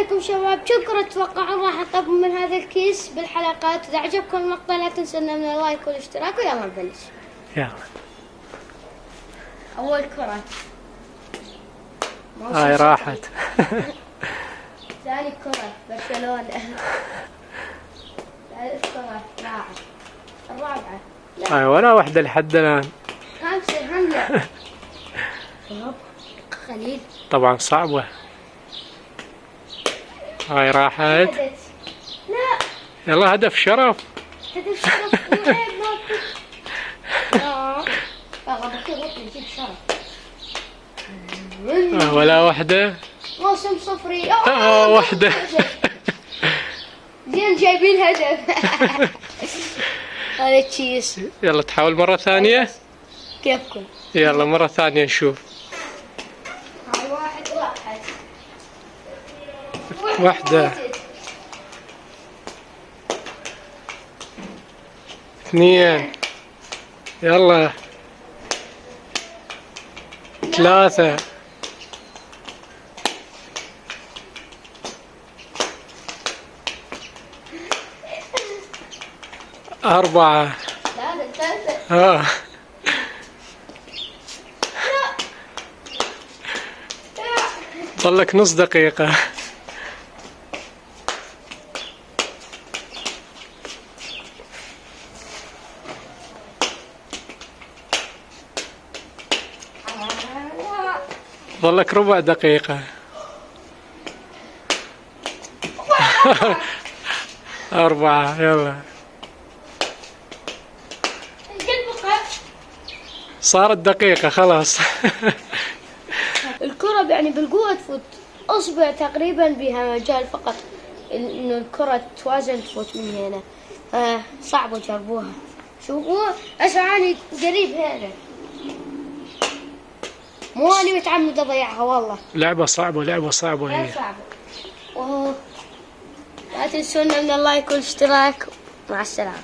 عليكم شباب، شكرا. تتوقعون راح اطبق من هذا الكيس بالحلقات؟ اذا عجبكم المقطع لا تنسونا من اللايك والاشتراك، ويلا نبلش. يلا. اول كرة هاي راحت. ثاني كرة برشلونة. ثالث كرة راحت. الرابعة هاي ولا واحدة لحد الآن. خامسة هملة. خليل. طبعا صعبة. هاي راحت. لا. يلا هدف شرف. هدف شرف. والله بكره نجيب شرف. ولا واحدة. موسم صفري. واحدة. زين جايبين هدف. هذا تشيس. يلا تحاول مرة ثانية. كيفكم؟ يلا مرة ثانية نشوف. هاي واحد راحت. واحدة. اثنين. يلا. ثلاثة. أربعة. لا. ضلك نص دقيقة. ضلك ربع دقيقة. 4. يلا. صارت دقيقة خلاص. الكرة يعني بالقوة تفوت، أصبع تقريبا بها مجال فقط إنه الكرة توازن تفوت من هنا. صعبة جربوها. شوفوا أسعاني قريب هنا، مو أنا متعمد أضيعها والله. لعبة صعبة هي. صعبة. لا تنسونا من اللايك والاشتراك. مع السلامة.